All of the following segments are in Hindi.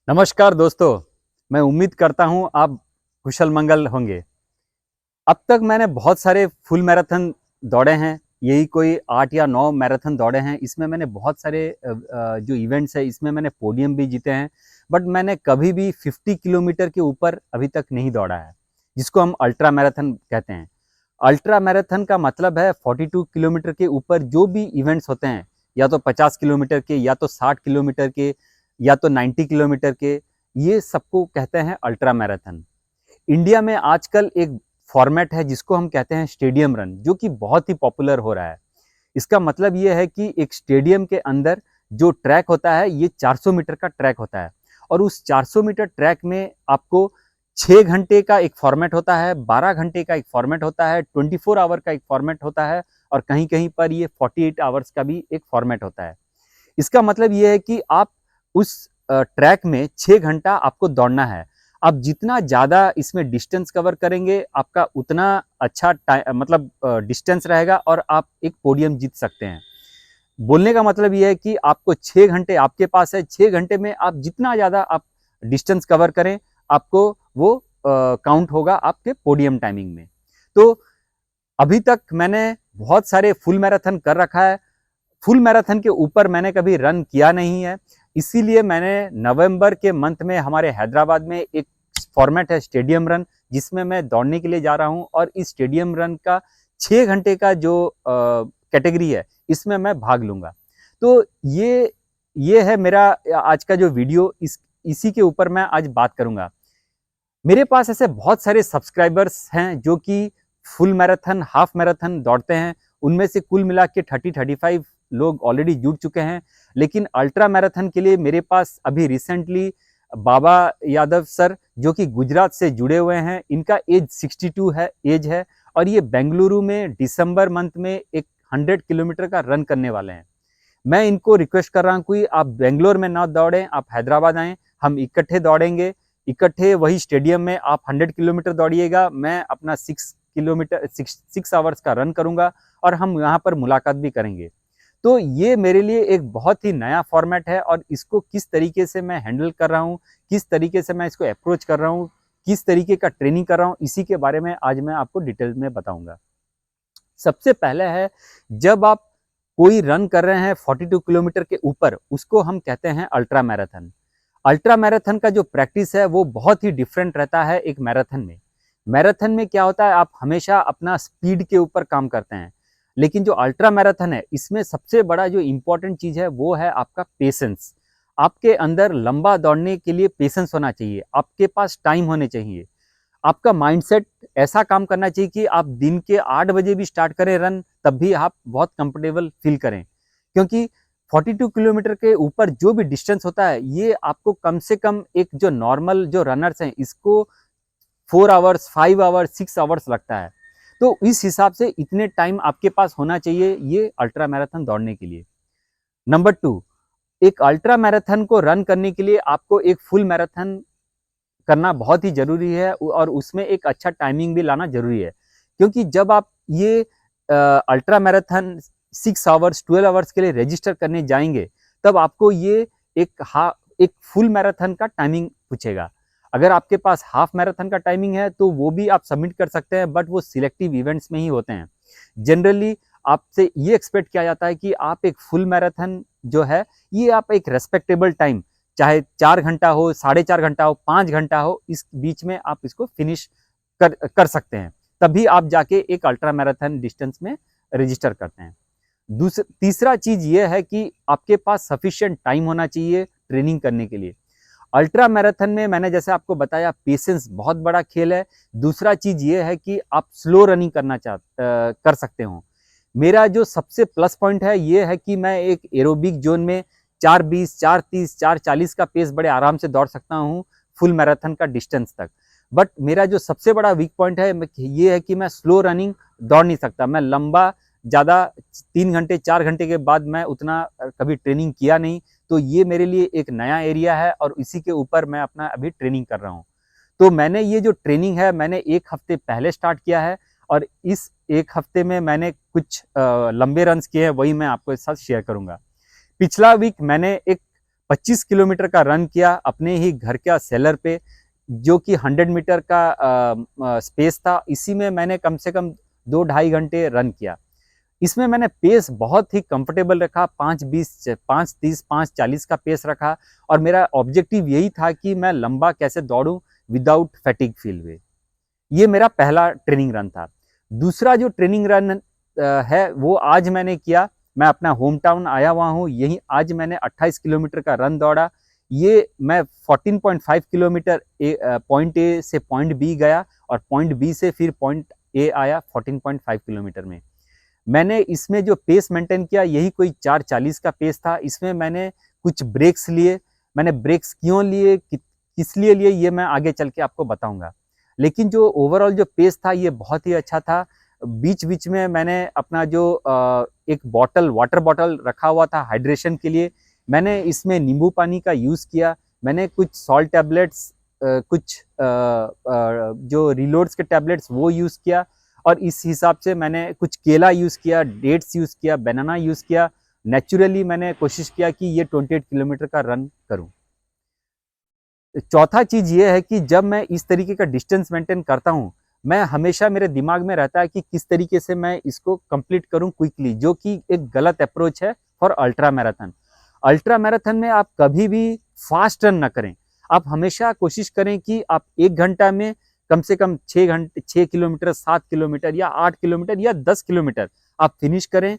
नमस्कार दोस्तों, मैं उम्मीद करता हूँ आप कुशल मंगल होंगे। अब तक मैंने बहुत सारे फुल मैराथन दौड़े हैं, यही कोई 8 या 9 मैराथन दौड़े हैं। इसमें मैंने बहुत सारे जो इवेंट्स हैं इसमें मैंने पोडियम भी जीते हैं, बट मैंने कभी भी 50 किलोमीटर के ऊपर अभी तक नहीं दौड़ा है, जिसको हम अल्ट्रा मैराथन कहते हैं। अल्ट्रा मैराथन का मतलब है 42 किलोमीटर के ऊपर जो भी इवेंट्स होते हैं, या तो 50 किलोमीटर के, या तो 60 किलोमीटर के, या तो 90 किलोमीटर के, ये सबको कहते हैं अल्ट्रा मैराथन। इंडिया में आजकल एक फॉर्मेट है जिसको हम कहते हैं स्टेडियम रन, जो कि बहुत ही पॉपुलर हो रहा है। इसका मतलब ये है कि एक स्टेडियम के अंदर जो ट्रैक होता है ये 400 मीटर का ट्रैक होता है, और उस 400 मीटर ट्रैक में आपको 6 घंटे का एक फॉर्मेट होता है, 12 घंटे का एक फॉर्मेट होता है, 24 आवर का एक फॉर्मेट होता है, और कहीं कहीं पर ये 48 आवर्स का भी एक फॉर्मेट होता है। इसका मतलब ये है कि आप उस ट्रैक में 6 घंटा आपको दौड़ना है। आप जितना ज़्यादा इसमें डिस्टेंस कवर करेंगे, आपका उतना अच्छा मतलब डिस्टेंस रहेगा और आप एक पोडियम जीत सकते हैं। बोलने का मतलब ये है कि आपको 6 घंटे आपके पास है, 6 घंटे में आप जितना ज़्यादा आप डिस्टेंस कवर करें, आपको वो काउंट होगा आपके पोडियम टाइमिंग में। तो अभी तक मैंने बहुत सारे फुल मैराथन कर रखा है। फुल मैराथन के ऊपर मैंने कभी रन किया नहीं है, इसीलिए मैंने नवंबर के मंथ में हमारे हैदराबाद में एक फॉर्मेट है स्टेडियम रन, जिसमें मैं दौड़ने के लिए जा रहा हूं, और इस स्टेडियम रन का 6 घंटे का जो कैटेगरी है इसमें मैं भाग लूंगा। तो ये है मेरा आज का जो वीडियो, इसी के ऊपर मैं आज बात करूंगा। मेरे पास ऐसे बहुत सारे सब्सक्राइबर्स हैं जो कि फुल मैराथन, हाफ मैराथन दौड़ते हैं। उनमें से कुल मिला के 30-35 लोग ऑलरेडी जुड़ चुके हैं। लेकिन अल्ट्रा मैराथन के लिए मेरे पास अभी रिसेंटली बाबा यादव सर, जो कि गुजरात से जुड़े हुए हैं, इनका एज 62 है एज है, और ये बेंगलुरु में दिसंबर मंथ में एक 100 किलोमीटर का रन करने वाले हैं। मैं इनको रिक्वेस्ट कर रहा हूँ कि आप बेंगलोर में ना दौड़ें, आप हैदराबाद आएँ, हम इकट्ठे दौड़ेंगे। इकट्ठे वही स्टेडियम में आप 100 किलोमीटर दौड़िएगा, मैं अपना 6 आवर्स का रन करूंगा, और हम यहाँ पर मुलाकात भी करेंगे। तो ये मेरे लिए एक बहुत ही नया फॉर्मेट है, और इसको किस तरीके से मैं हैंडल कर रहा हूँ, किस तरीके से मैं इसको अप्रोच कर रहा हूँ, किस तरीके का ट्रेनिंग कर रहा हूँ, इसी के बारे में आज मैं आपको डिटेल में बताऊंगा। सबसे पहले है, जब आप कोई रन कर रहे हैं 42 किलोमीटर के ऊपर, उसको हम कहते हैं अल्ट्रा मैराथन। अल्ट्रा मैराथन का जो प्रैक्टिस है वो बहुत ही डिफरेंट रहता है एक मैराथन में। मैराथन में क्या होता है, आप हमेशा अपना स्पीड के ऊपर काम करते हैं, लेकिन जो अल्ट्रा मैराथन है इसमें सबसे बड़ा जो इंपॉर्टेंट चीज़ है वो है आपका पेशेंस। आपके अंदर लंबा दौड़ने के लिए पेशेंस होना चाहिए, आपके पास टाइम होने चाहिए, आपका माइंडसेट ऐसा काम करना चाहिए कि आप दिन के 8 बजे भी स्टार्ट करें रन, तब भी आप बहुत कंफर्टेबल फील करें। क्योंकि 42 किलोमीटर के ऊपर जो भी डिस्टेंस होता है, ये आपको कम से कम एक जो नॉर्मल जो रनर्स हैं इसको 4 आवर्स, 5 आवर्स, 6 आवर्स लगता है। तो इस हिसाब से इतने टाइम आपके पास होना चाहिए ये अल्ट्रा मैराथन दौड़ने के लिए। नंबर 2, एक अल्ट्रा मैराथन को रन करने के लिए आपको एक फुल मैराथन करना बहुत ही ज़रूरी है, और उसमें एक अच्छा टाइमिंग भी लाना ज़रूरी है। क्योंकि जब आप ये अल्ट्रा मैराथन 6 आवर्स, 12 आवर्स के लिए रजिस्टर करने जाएँगे, तब आपको ये एक फुल मैराथन का टाइमिंग पूछेगा। अगर आपके पास हाफ मैराथन का टाइमिंग है, तो वो भी आप सबमिट कर सकते हैं, बट वो सिलेक्टिव इवेंट्स में ही होते हैं। जनरली आपसे ये एक्सपेक्ट किया जाता है कि आप एक फुल मैराथन जो है, ये आप एक रिस्पेक्टेबल टाइम, चाहे 4 घंटा हो, साढ़े 4 घंटा हो, 5 घंटा हो, इस बीच में आप इसको फिनिश कर सकते हैं। तभी आप जाके एक अल्ट्रा मैराथन डिस्टेंस में रजिस्टर करते हैं। तीसरा चीज़ ये है कि आपके पास सफिशिएंट टाइम होना चाहिए ट्रेनिंग करने के लिए। अल्ट्रा मैराथन में मैंने जैसे आपको बताया, पेशेंस बहुत बड़ा खेल है। दूसरा चीज़ ये है कि आप स्लो रनिंग कर सकते हो। मेरा जो सबसे प्लस पॉइंट है ये है कि मैं एक एरोबिक जोन में 4:20, 4:30, 4:40 का पेस बड़े आराम से दौड़ सकता हूँ फुल मैराथन का डिस्टेंस तक। बट मेरा जो सबसे बड़ा वीक पॉइंट है ये है कि मैं स्लो रनिंग दौड़ नहीं सकता। मैं लंबा ज़्यादा 3 घंटे 4 घंटे के बाद मैं उतना कभी ट्रेनिंग किया नहीं। तो ये मेरे लिए एक नया एरिया है, और इसी के ऊपर मैं अपना अभी ट्रेनिंग कर रहा हूँ। तो मैंने ये जो ट्रेनिंग है मैंने 1 हफ्ते पहले स्टार्ट किया है, और इस 1 हफ्ते में मैंने कुछ लंबे रन्स किए हैं, वही मैं आपके साथ शेयर करूँगा। पिछला वीक मैंने एक 25 किलोमीटर का रन किया अपने ही घर का सेलर पे, जो कि 100 मीटर का स्पेस था। इसी में मैंने कम से कम 2-2.5 घंटे रन किया। इसमें मैंने पेस बहुत ही कंफर्टेबल रखा, 5:20, 5:30, 5:40 का पेस रखा, और मेरा ऑब्जेक्टिव यही था कि मैं लंबा कैसे दौड़ूं विदाउट फैटिग फील हुए। ये मेरा पहला ट्रेनिंग रन था। दूसरा जो ट्रेनिंग रन है वो आज मैंने किया। मैं अपना होम टाउन आया हुआ हूँ, यहीं आज मैंने 28 किलोमीटर का रन दौड़ा। ये मैं 14.5 किलोमीटर पॉइंट ए से पॉइंट बी गया, और पॉइंट बी से फिर पॉइंट ए आया 14.5 किलोमीटर में। मैंने इसमें जो पेस मेंटेन किया यही कोई 4:40 का पेस था। इसमें मैंने कुछ ब्रेक्स लिए। मैंने ब्रेक्स क्यों लिए, किस लिए लिए, ये मैं आगे चल के आपको बताऊंगा। लेकिन जो ओवरऑल जो पेस था ये बहुत ही अच्छा था। बीच बीच में मैंने अपना जो एक वाटर बॉटल रखा हुआ था हाइड्रेशन के लिए, मैंने इसमें नींबू पानी का यूज़ किया। मैंने कुछ सॉल्ट टैबलेट्स, कुछ जो रिलोड्स के टैबलेट्स वो यूज़ किया, और इस हिसाब से मैंने कुछ केला यूज़ किया, डेट्स यूज़ किया, बनाना यूज़ किया। नेचुरली मैंने कोशिश किया कि ये 28 किलोमीटर का रन करूं। चौथा चीज़ ये है कि जब मैं इस तरीके का डिस्टेंस मेंटेन करता हूँ, मैं हमेशा मेरे दिमाग में रहता है कि किस तरीके से मैं इसको कंप्लीट करूं क्विकली, जो कि एक गलत अप्रोच है for ultra marathon. Ultra marathon में आप कभी भी फास्ट रन ना करें। आप हमेशा कोशिश करें कि आप 1 घंटा में कम से कम 6 किलोमीटर, 7 किलोमीटर या 8 किलोमीटर या 10 किलोमीटर आप फिनिश करें।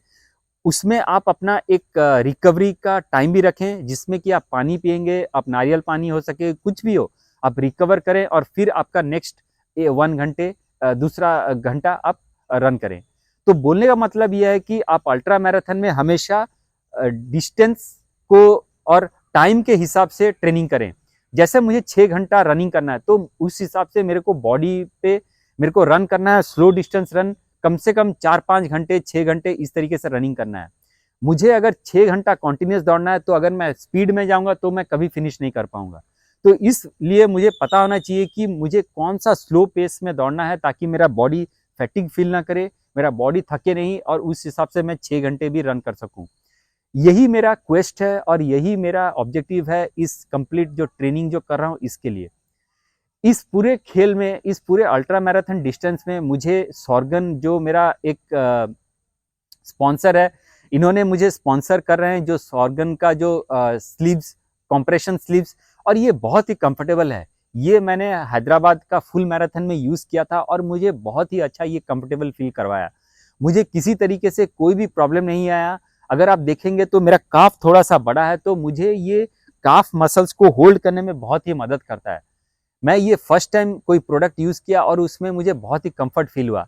उसमें आप अपना एक रिकवरी का टाइम भी रखें, जिसमें कि आप पानी पिएंगे, आप नारियल पानी हो सके, कुछ भी हो, आप रिकवर करें, और फिर आपका नेक्स्ट 1 घंटे दूसरा घंटा आप रन करें। तो बोलने का मतलब यह है कि आप अल्ट्रा मैराथन में हमेशा डिस्टेंस को और टाइम के हिसाब से ट्रेनिंग करें। जैसे मुझे 6 घंटा रनिंग करना है, तो उस हिसाब से मेरे को बॉडी पे मेरे को रन करना है, स्लो डिस्टेंस रन, कम से कम 4-5 घंटे, 6 घंटे इस तरीके से रनिंग करना है। मुझे अगर 6 घंटा कॉन्टिन्यूस दौड़ना है, तो अगर मैं स्पीड में जाऊंगा तो मैं कभी फिनिश नहीं कर पाऊंगा। तो इसलिए मुझे पता होना चाहिए कि मुझे कौन सा स्लो पेस में दौड़ना है, ताकि मेरा बॉडी फैटिग फील ना करे, मेरा बॉडी थके नहीं, और उस हिसाब से मैं 6 घंटे भी रन कर सकूं। यही मेरा क्वेस्ट है और यही मेरा ऑब्जेक्टिव है इस कंप्लीट जो ट्रेनिंग जो कर रहा हूँ इसके लिए। इस पूरे खेल में, इस पूरे अल्ट्रा मैराथन डिस्टेंस में मुझे सॉर्गन जो मेरा एक स्पॉन्सर है, इन्होंने मुझे स्पॉन्सर कर रहे हैं, जो सॉर्गन का जो स्लीव्स, कंप्रेशन स्लीव्स, और ये बहुत ही कंफर्टेबल है। ये मैंने हैदराबाद का फुल मैराथन में यूज़ किया था और मुझे बहुत ही अच्छा ये कंफर्टेबल फील करवाया। मुझे किसी तरीके से कोई भी प्रॉब्लम नहीं आया। अगर आप देखेंगे तो मेरा काफ थोड़ा सा बड़ा है, तो मुझे ये काफ मसल्स को होल्ड करने में बहुत ही मदद करता है। मैं ये फर्स्ट टाइम कोई प्रोडक्ट यूज़ किया और उसमें मुझे बहुत ही कंफर्ट फील हुआ।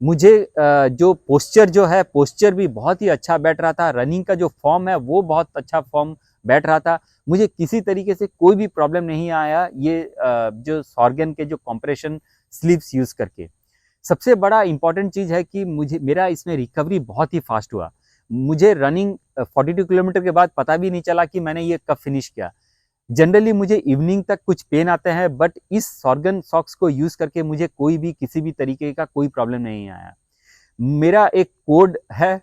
मुझे जो पोस्चर जो है, पोस्चर भी बहुत ही अच्छा बैठ रहा था। रनिंग का जो फॉर्म है वो बहुत अच्छा फॉर्म बैठ रहा था। मुझे किसी तरीके से कोई भी प्रॉब्लम नहीं आया ये जो सॉर्गन के जो कंप्रेशन स्लीव्स यूज़ करके। सबसे बड़ा इंपॉर्टेंट चीज़ है कि मुझे मेरा इसमें रिकवरी बहुत ही फास्ट हुआ। मुझे रनिंग 42 किलोमीटर के बाद पता भी नहीं चला कि मैंने ये कब फिनिश किया। जनरली मुझे इवनिंग तक कुछ पेन आते हैं, बट इस सॉर्गन सॉक्स को यूज़ करके मुझे कोई भी किसी भी तरीके का कोई प्रॉब्लम नहीं आया। मेरा एक कोड है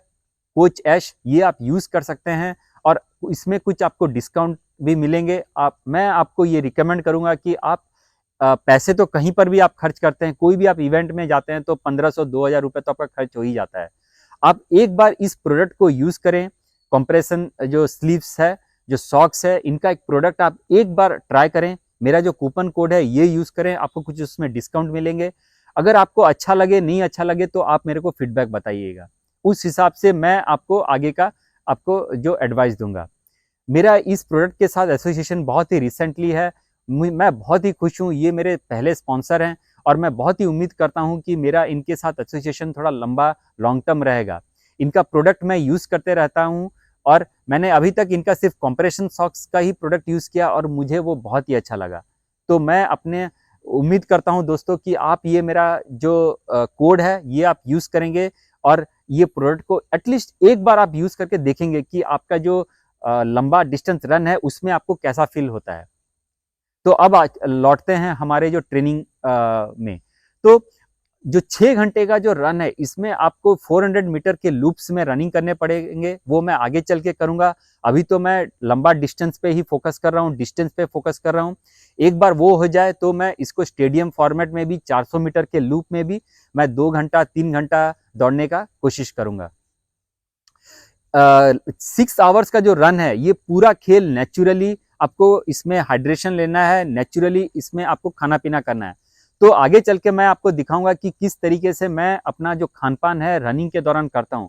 कोच ऐश, ये आप यूज़ कर सकते हैं और इसमें कुछ आपको डिस्काउंट भी मिलेंगे। मैं आपको ये रिकमेंड करूँगा कि आप पैसे तो कहीं पर भी आप खर्च करते हैं, कोई भी आप इवेंट में जाते हैं तो 1500-2000 रुपये तो आपका खर्च हो ही जाता है। आप एक बार इस प्रोडक्ट को यूज़ करें, कंप्रेशन जो स्लीव्स है, जो सॉक्स है, इनका एक प्रोडक्ट आप एक बार ट्राई करें। मेरा जो कूपन कोड है ये यूज़ करें, आपको कुछ उसमें डिस्काउंट मिलेंगे। अगर आपको अच्छा लगे, नहीं अच्छा लगे तो आप मेरे को फीडबैक बताइएगा। उस हिसाब से मैं आपको आगे का आपको जो एडवाइस दूंगा। मेरा इस प्रोडक्ट के साथ एसोसिएशन बहुत ही रिसेंटली है। मैं बहुत ही खुश हूँ, ये मेरे पहले स्पॉन्सर हैं और मैं बहुत ही उम्मीद करता हूँ कि मेरा इनके साथ एसोसिएशन थोड़ा लंबा लॉन्ग टर्म रहेगा। इनका प्रोडक्ट मैं यूज़ करते रहता हूँ और मैंने अभी तक इनका सिर्फ कंप्रेशन सॉक्स का ही प्रोडक्ट यूज़ किया और मुझे वो बहुत ही अच्छा लगा। तो मैं अपने उम्मीद करता हूँ दोस्तों कि आप ये मेरा जो कोड है ये आप यूज़ करेंगे और ये प्रोडक्ट को एटलीस्ट एक बार आप यूज़ करके देखेंगे कि आपका जो लंबा डिस्टेंस रन है उसमें आपको कैसा फील होता है। तो अब लौटते हैं हमारे जो ट्रेनिंग में। तो जो 6 घंटे का जो रन है, इसमें आपको 400 मीटर के लूप्स में रनिंग करने पड़ेंगे, वो मैं आगे चल के करूँगा। अभी तो मैं लंबा डिस्टेंस पे ही फोकस कर रहा हूँ, डिस्टेंस पे फोकस कर रहा हूँ। एक बार वो हो जाए तो मैं इसको स्टेडियम फॉर्मेट में भी 400 मीटर के लूप में भी मैं 2 घंटा 3 घंटा दौड़ने का कोशिश करूँगा। 6 आवर्स का जो रन है, ये पूरा खेल नेचुरली आपको इसमें हाइड्रेशन लेना है, नेचुरली इसमें आपको खाना-पीना करना है। तो आगे चल के मैं आपको दिखाऊँगा कि किस तरीके से मैं अपना जो खान-पान है रनिंग के दौरान करता हूँ।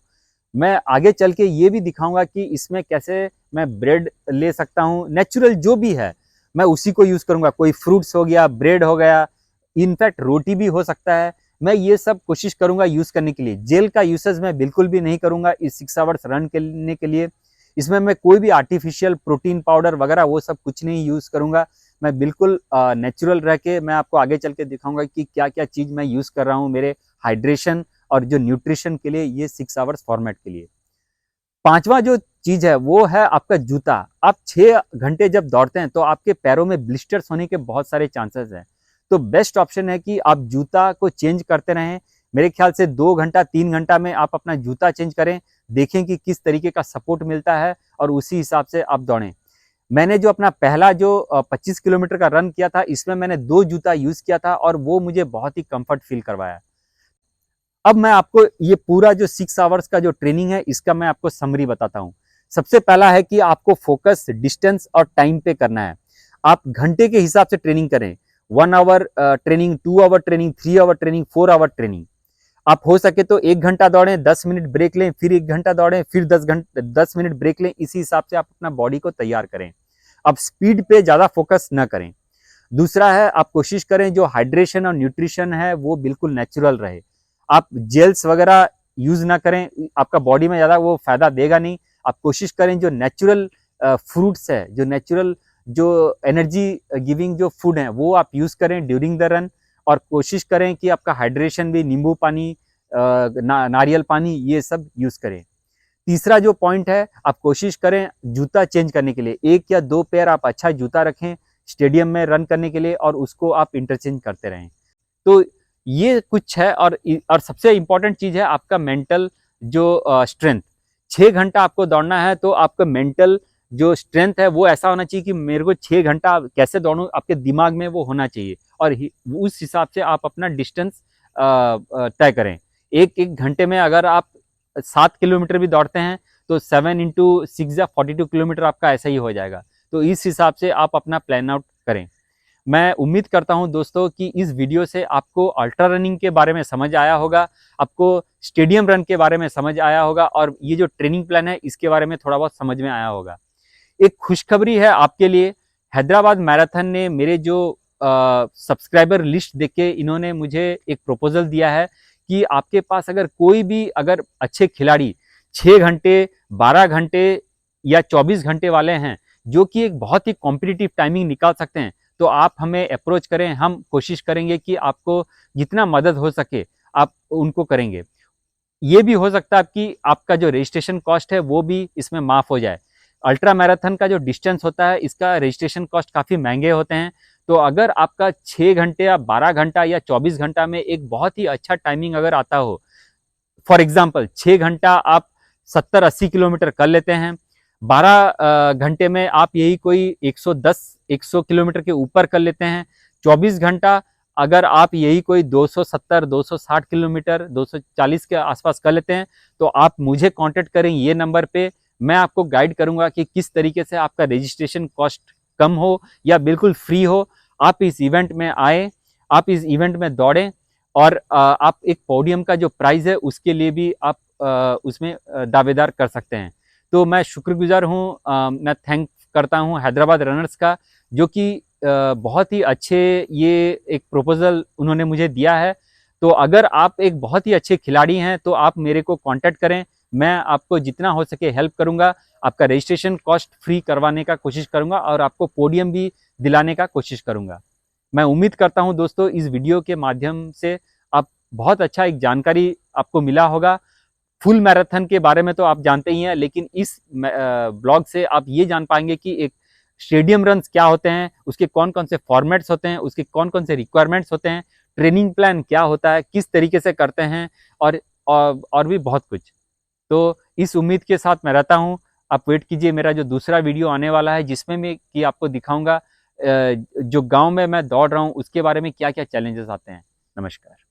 मैं आगे चल के ये भी दिखाऊँगा कि इसमें कैसे मैं ब्रेड ले सकता हूँ, नेचुरल जो भी है, मैं उसी को यूज़ करूँगा। कोई फ्रूट्स हो गया, ब्रेड हो गया, इनफैक्ट रोटी भी हो सकता है। मैं ये सब कोशिश करूँगा यूज़ करने के लिए। जेल का यूसेज मैं बिल्कुल भी नहीं करूँगा इस 6 आवर्स रन करने के लिए। इसमें मैं कोई भी आर्टिफिशियल प्रोटीन पाउडर वगैरह वो सब कुछ नहीं यूज़ करूँगा। मैं बिल्कुल नेचुरल रह के मैं आपको आगे चल के दिखाऊँगा कि क्या-क्या चीज़ मैं यूज़ कर रहा हूँ मेरे हाइड्रेशन और जो न्यूट्रिशन के लिए, ये 6 आवर्स फॉर्मेट के लिए। 5वां जो चीज़ है वो है आपका जूता। आप 6 घंटे जब दौड़ते हैं तो आपके पैरों में ब्लिस्टर्स होने के बहुत सारे चांसेस हैं। तो बेस्ट ऑप्शन है कि आप जूता को चेंज करते रहें। मेरे ख्याल से 2 घंटा 3 घंटा में आप अपना जूता चेंज करें, देखें कि किस तरीके का सपोर्ट मिलता है और उसी हिसाब से आप दौड़ें। मैंने जो अपना पहला जो 25 किलोमीटर का रन किया था, इसमें मैंने 2 जूता यूज़ किया था और वो मुझे बहुत ही कम्फर्ट फ़ील करवाया। अब मैं आपको ये पूरा जो 6 आवर्स का जो ट्रेनिंग है, इसका मैं आपको समरी बताता हूँ। सबसे पहला है कि आपको फोकस डिस्टेंस और टाइम पे करना है। आप घंटे के हिसाब से ट्रेनिंग करें। 1 hour training, 2 hour training, 3 hour training, 4 hour training. आप हो सके तो 1 घंटा दौड़ें, 10 मिनट ब्रेक लें, फिर 1 घंटा दौड़ें, फिर 10 मिनट ब्रेक लें। इसी हिसाब से आप अपना बॉडी को तैयार करें। आप स्पीड पे ज़्यादा फोकस ना करें। दूसरा है, आप कोशिश करें जो हाइड्रेशन और न्यूट्रिशन है वो बिल्कुल नेचुरल रहे। आप जेल्स वगैरह यूज़ ना करें, आपका बॉडी में ज़्यादा वो फ़ायदा देगा नहीं। आप कोशिश करें जो नेचुरल फ्रूट्स है, जो नेचुरल जो एनर्जी गिविंग जो फूड है वो आप यूज़ करें ड्यूरिंग द रन। और कोशिश करें कि आपका हाइड्रेशन भी नींबू पानी, नारियल पानी, ये सब यूज़ करें। तीसरा जो पॉइंट है, आप कोशिश करें जूता चेंज करने के लिए 1 या 2 पेयर आप अच्छा जूता रखें स्टेडियम में रन करने के लिए और उसको आप इंटरचेंज करते रहें। तो ये कुछ है। और सबसे इम्पोर्टेंट चीज़ है आपका मेंटल जो स्ट्रेंथ। 6 घंटा आपको दौड़ना है तो आपका मेंटल जो स्ट्रेंथ है वो ऐसा होना चाहिए कि मेरे को 6 घंटा कैसे दौड़ूं, आपके दिमाग में वो होना चाहिए और उस हिसाब से आप अपना डिस्टेंस तय करें। एक घंटे में अगर आप 7 किलोमीटर भी दौड़ते हैं तो 7 इंटू 6 या 42 किलोमीटर आपका ऐसा ही हो जाएगा। तो इस हिसाब से आप अपना प्लान आउट करें। मैं उम्मीद करता हूं दोस्तों कि इस वीडियो से आपको अल्ट्रा रनिंग के बारे में समझ आया होगा, आपको स्टेडियम रन के बारे में समझ आया होगा और ये जो ट्रेनिंग प्लान है इसके बारे में थोड़ा बहुत समझ में आया होगा। एक खुशखबरी है आपके लिए, हैदराबाद मैराथन ने मेरे जो सब्सक्राइबर लिस्ट देख के इन्होंने मुझे एक प्रपोजल दिया है कि आपके पास अगर कोई भी अगर अच्छे खिलाड़ी 6 घंटे, 12 घंटे या 24 घंटे वाले हैं जो कि एक बहुत ही कॉम्पिटिटिव टाइमिंग निकाल सकते हैं, तो आप हमें अप्रोच करें। हम कोशिश करेंगे कि आपको जितना मदद हो सके आप उनको करेंगे। ये भी हो सकता है कि आपका जो रजिस्ट्रेशन कॉस्ट है वो भी इसमें माफ़ हो जाए। अल्ट्रा मैराथन का जो डिस्टेंस होता है इसका रजिस्ट्रेशन कॉस्ट काफ़ी महंगे होते हैं। तो अगर आपका 6 घंटे या 12 घंटा या 24 घंटा में एक बहुत ही अच्छा टाइमिंग अगर आता हो, फॉर एग्जाम्पल 6 घंटा आप 70-80 किलोमीटर कर लेते हैं, 12 घंटे में आप यही कोई 110-100 किलोमीटर के ऊपर कर लेते हैं, 24 घंटा अगर आप यही कोई 270-260 किलोमीटर 240 के आसपास कर लेते हैं, तो आप मुझे कांटेक्ट करें ये नंबर पे। मैं आपको गाइड करूंगा कि किस तरीके से आपका रजिस्ट्रेशन कॉस्ट कम हो या बिल्कुल फ्री हो। आप इस इवेंट में आए, आप इस इवेंट में दौड़ें और आप एक पोडियम का जो प्राइज़ है उसके लिए भी आप उसमें दावेदार कर सकते हैं। तो मैं शुक्रगुजार हूँ, मैं थैंक करता हूँ हैदराबाद रनर्स का, जो कि बहुत ही अच्छे ये एक प्रपोजल उन्होंने मुझे दिया है। तो अगर आप एक बहुत ही अच्छे खिलाड़ी हैं तो आप मेरे को कांटेक्ट करें, मैं आपको जितना हो सके हेल्प करूंगा। आपका रजिस्ट्रेशन कॉस्ट फ्री करवाने का कोशिश करूंगा और आपको पोडियम भी दिलाने का कोशिश करूंगा। मैं उम्मीद करता हूं दोस्तों इस वीडियो के माध्यम से आप बहुत अच्छा एक जानकारी आपको मिला होगा। फुल मैराथन के बारे में तो आप जानते ही हैं, लेकिन इस ब्लॉग से आप ये जान पाएंगे कि एक स्टेडियम रन्स क्या होते हैं, उसके कौन कौन से फॉर्मेट्स होते हैं, उसके कौन कौन से रिक्वायरमेंट्स होते हैं, ट्रेनिंग प्लान क्या होता है, किस तरीके से करते हैं, और भी बहुत कुछ। तो इस उम्मीद के साथ मैं रहता हूँ। आप वेट कीजिए, मेरा जो दूसरा वीडियो आने वाला है जिसमें मैं कि आपको दिखाऊंगा जो गांव में मैं दौड़ रहा हूँ उसके बारे में क्या क्या चैलेंजेस आते हैं। नमस्कार।